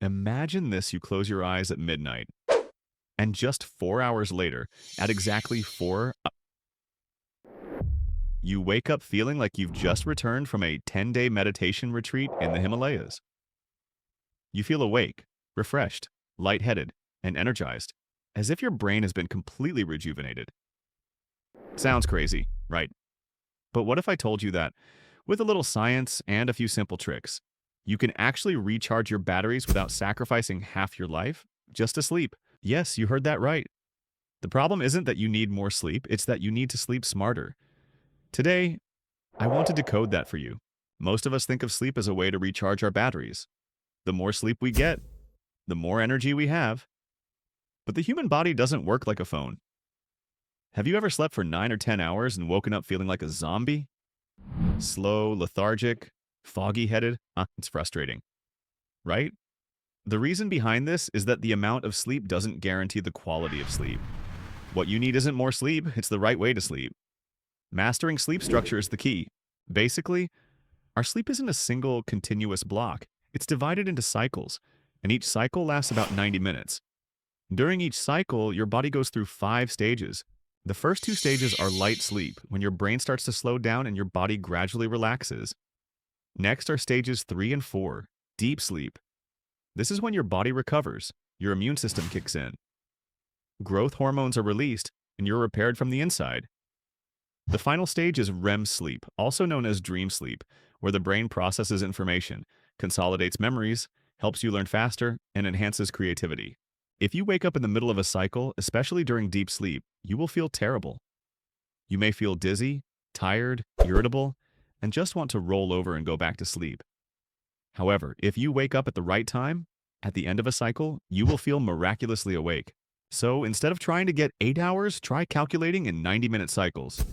Imagine this: you close your eyes at midnight, and just 4 hours later, at exactly 4, you wake up feeling like you've just returned from a 10-day meditation retreat in the Himalayas. You feel awake, refreshed, lightheaded, and energized, as if your brain has been completely rejuvenated. Sounds crazy, right? But what if I told you that, with a little science and a few simple tricks, you can actually recharge your batteries without sacrificing half your life just to sleep? Yes, you heard that right. The problem isn't that you need more sleep, it's that you need to sleep smarter. Today, I want to decode that for you. Most of us think of sleep as a way to recharge our batteries. The more sleep we get, the more energy we have. But the human body doesn't work like a phone. Have you ever slept for 9 or 10 hours and woken up feeling like a zombie? Slow, lethargic, foggy-headed? It's frustrating, right? The reason behind this is that the amount of sleep doesn't guarantee the quality of sleep. What you need isn't more sleep, it's the right way to sleep. Mastering sleep structure is the key. Basically, our sleep isn't a single continuous block. It's divided into cycles, and each cycle lasts about 90 minutes. During each cycle, your body goes through 5 stages. The first 2 stages are light sleep, when your brain starts to slow down and your body gradually relaxes. Next are stages 3 and 4, deep sleep. This is when your body recovers, your immune system kicks in. Growth hormones are released, and you're repaired from the inside. The final stage is REM sleep, also known as dream sleep, where the brain processes information, consolidates memories, helps you learn faster, and enhances creativity. If you wake up in the middle of a cycle, especially during deep sleep, you will feel terrible. You may feel dizzy, tired, irritable, and just want to roll over and go back to sleep. However, if you wake up at the right time, at the end of a cycle, you will feel miraculously awake. So instead of trying to get 8 hours, try calculating in 90-minute cycles.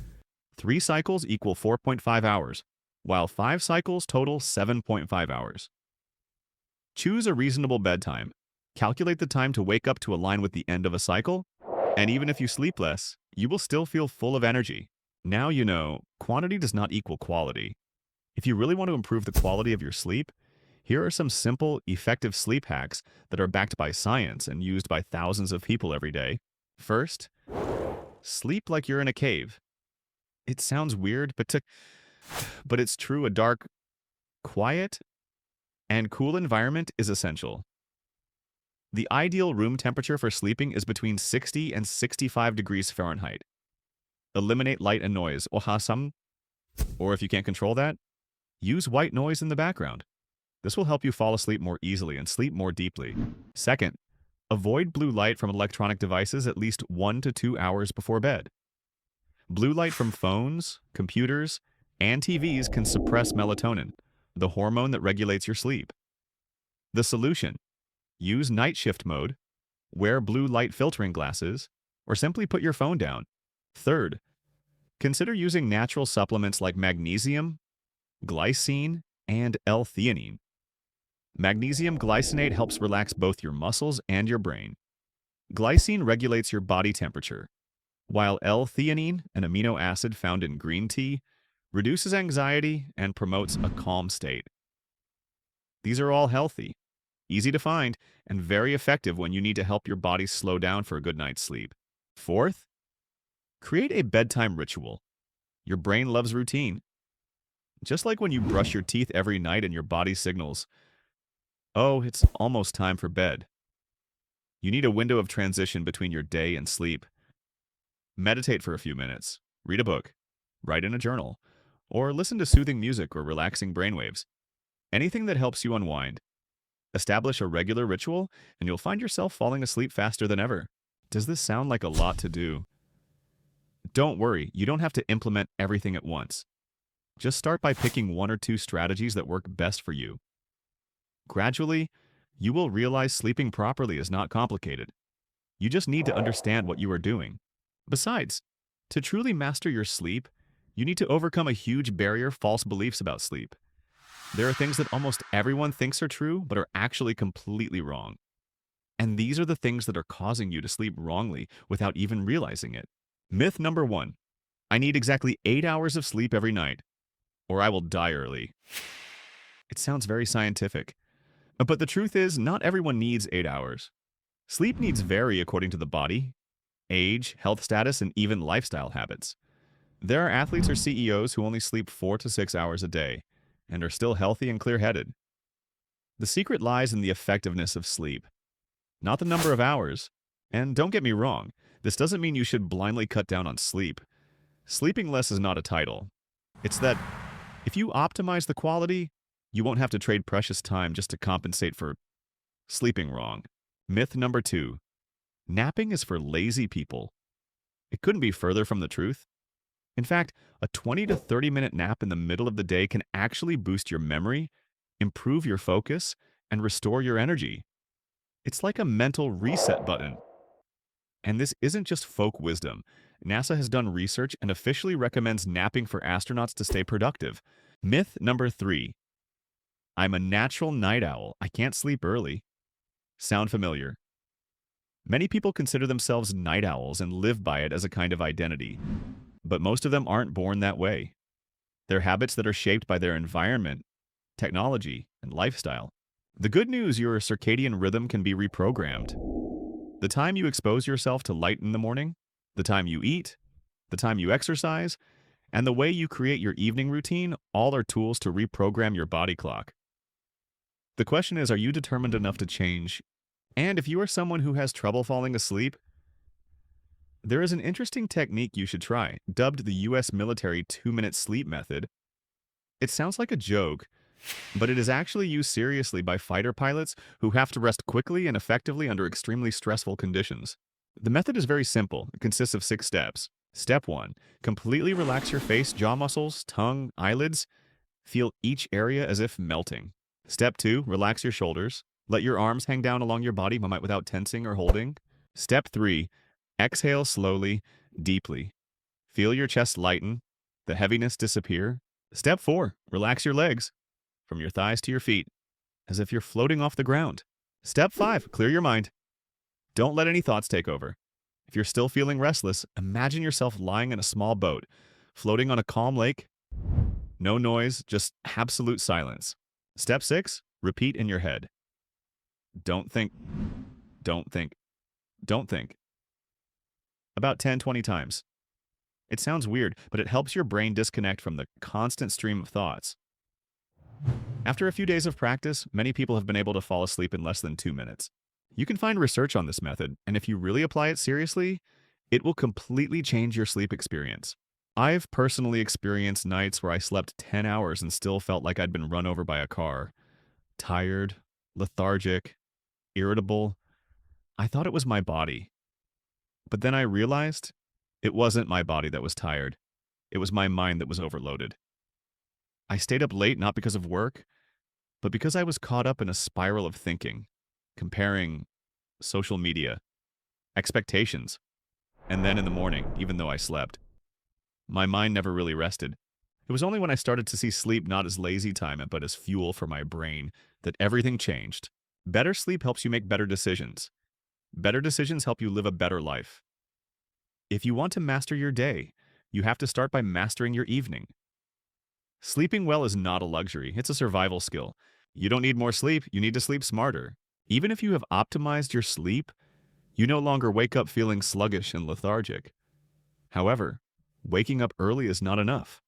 3 cycles equal 4.5 hours, while 5 cycles total 7.5 hours. Choose a reasonable bedtime. Calculate the time to wake up to align with the end of a cycle, and even if you sleep less, you will still feel full of energy. Now you know, quantity does not equal quality. If you really want to improve the quality of your sleep, here are some simple, effective sleep hacks that are backed by science and used by thousands of people every day. First, sleep like you're in a cave. It sounds weird, but it's true. A dark, quiet, and cool environment is essential. The ideal room temperature for sleeping is between 60 and 65 degrees Fahrenheit. Eliminate light and noise, or if you can't control that, use white noise in the background. This will help you fall asleep more easily and sleep more deeply. Second, avoid blue light from electronic devices at least 1 to 2 hours before bed. Blue light from phones, computers, and TVs can suppress melatonin, the hormone that regulates your sleep. The solution: use night shift mode, wear blue light filtering glasses, or simply put your phone down. Third, consider using natural supplements like magnesium, glycine, and L-theanine. Magnesium glycinate helps relax both your muscles and your brain. Glycine regulates your body temperature, while L-theanine, an amino acid found in green tea, reduces anxiety and promotes a calm state. These are all healthy, easy to find, and very effective when you need to help your body slow down for a good night's sleep. Fourth, create a bedtime ritual. Your brain loves routine. Just like when you brush your teeth every night and your body signals, "Oh, it's almost time for bed." You need a window of transition between your day and sleep. Meditate for a few minutes, read a book, write in a journal, or listen to soothing music or relaxing brainwaves. Anything that helps you unwind. Establish a regular ritual, and you'll find yourself falling asleep faster than ever. Does this sound like a lot to do? Don't worry, you don't have to implement everything at once. Just start by picking 1 or 2 strategies that work best for you. Gradually, you will realize sleeping properly is not complicated. You just need to understand what you are doing. Besides, to truly master your sleep, you need to overcome a huge barrier: false beliefs about sleep. There are things that almost everyone thinks are true, but are actually completely wrong. And these are the things that are causing you to sleep wrongly without even realizing it. Myth number 1: I need exactly 8 hours of sleep every night, or I will die early. It sounds very scientific, But the truth is, not everyone needs 8 hours. Sleep needs vary according to the body, age, health status, and even lifestyle habits. There are athletes or CEOs who only sleep 4 to 6 hours a day and are still healthy and clear-headed. The secret lies in the effectiveness of sleep, not the number of hours. And don't get me wrong, this doesn't mean you should blindly cut down on sleep. Sleeping less is not a title. It's that if you optimize the quality, you won't have to trade precious time just to compensate for sleeping wrong. Myth number 2. Napping is for lazy people. It couldn't be further from the truth. In fact, a 20 to 30-minute nap in the middle of the day can actually boost your memory, improve your focus, and restore your energy. It's like a mental reset button. And this isn't just folk wisdom. NASA has done research and officially recommends napping for astronauts to stay productive. Myth number 3. I'm a natural night owl. I can't sleep early. Sound familiar? Many people consider themselves night owls and live by it as a kind of identity. But most of them aren't born that way. They're habits that are shaped by their environment, technology, and lifestyle. The good news, your circadian rhythm can be reprogrammed. The time you expose yourself to light in the morning, the time you eat, the time you exercise, and the way you create your evening routine all are tools to reprogram your body clock. The question is, are you determined enough to change? And if you are someone who has trouble falling asleep, there is an interesting technique you should try, dubbed the US military 2-minute sleep method. It sounds like a joke, but it is actually used seriously by fighter pilots who have to rest quickly and effectively under extremely stressful conditions. The method is very simple. It consists of 6 steps. Step 1. Completely relax your face, jaw muscles, tongue, eyelids. Feel each area as if melting. Step 2. Relax your shoulders. Let your arms hang down along your body without tensing or holding. Step 3. Exhale slowly, deeply. Feel your chest lighten, the heaviness disappear. Step 4. Relax your legs, from your thighs to your feet, as if you're floating off the ground. Step 5. Clear your mind. Don't let any thoughts take over. If you're still feeling restless, imagine yourself lying in a small boat, floating on a calm lake. No noise, just absolute silence. Step 6. Repeat in your head. Don't think, don't think, don't think. About 10-20 times. It sounds weird, but it helps your brain disconnect from the constant stream of thoughts. After a few days of practice, many people have been able to fall asleep in less than 2 minutes. You can find research on this method, and if you really apply it seriously, it will completely change your sleep experience. I've personally experienced nights where I slept 10 hours and still felt like I'd been run over by a car. Tired, lethargic, irritable. I thought it was my body. But then I realized it wasn't my body that was tired. It was my mind that was overloaded. I stayed up late not because of work, but because I was caught up in a spiral of thinking, comparing social media, expectations, and then in the morning, even though I slept, my mind never really rested. It was only when I started to see sleep not as lazy time, but as fuel for my brain, that everything changed. Better sleep helps you make better decisions. Better decisions help you live a better life. If you want to master your day, you have to start by mastering your evening. Sleeping well is not a luxury, it's a survival skill. You don't need more sleep, you need to sleep smarter. Even if you have optimized your sleep, you no longer wake up feeling sluggish and lethargic. However, waking up early is not enough.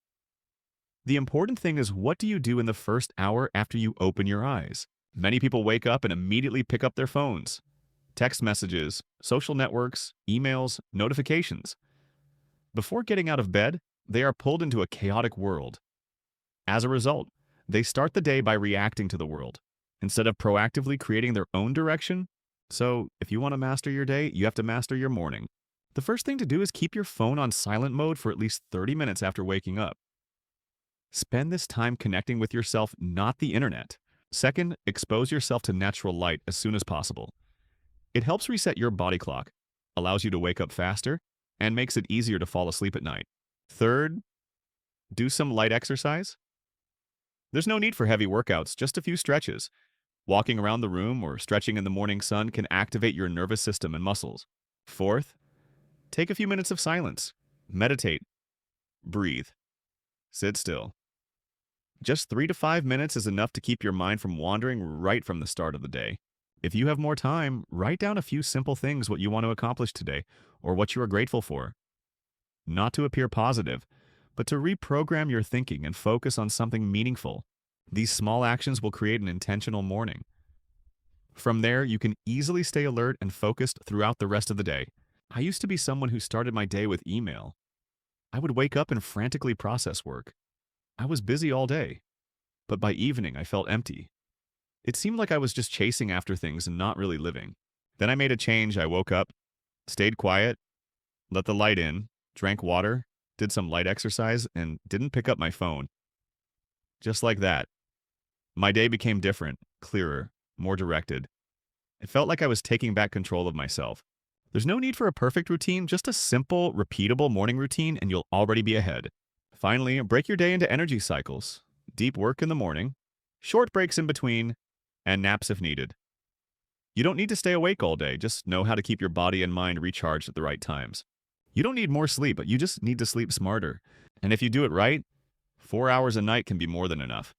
The important thing is, what do you do in the first hour after you open your eyes? Many people wake up and immediately pick up their phones. Text messages, social networks, emails, notifications. Before getting out of bed, they are pulled into a chaotic world. As a result, they start the day by reacting to the world, instead of proactively creating their own direction. So, if you want to master your day, you have to master your morning. The first thing to do is keep your phone on silent mode for at least 30 minutes after waking up. Spend this time connecting with yourself, not the internet. Second, expose yourself to natural light as soon as possible. It helps reset your body clock, allows you to wake up faster, and makes it easier to fall asleep at night. Third, do some light exercise. There's no need for heavy workouts, just a few stretches. Walking around the room or stretching in the morning sun can activate your nervous system and muscles. Fourth, take a few minutes of silence. Meditate. Breathe. Sit still. Just 3 to 5 minutes is enough to keep your mind from wandering right from the start of the day. If you have more time, write down a few simple things what you want to accomplish today or what you are grateful for. Not to appear positive, but to reprogram your thinking and focus on something meaningful. These small actions will create an intentional morning. From there, you can easily stay alert and focused throughout the rest of the day. I used to be someone who started my day with email. I would wake up and frantically process work. I was busy all day, but by evening I felt empty. It seemed like I was just chasing after things and not really living. Then I made a change. I woke up, stayed quiet, let the light in, drank water, did some light exercise, and didn't pick up my phone. Just like that, my day became different, clearer, more directed. It felt like I was taking back control of myself. There's no need for a perfect routine, just a simple, repeatable morning routine, and you'll already be ahead. Finally, break your day into energy cycles. Deep work in the morning, short breaks in between, and naps if needed. You don't need to stay awake all day, just know how to keep your body and mind recharged at the right times. You don't need more sleep, but you just need to sleep smarter. And if you do it right, 4 hours a night can be more than enough.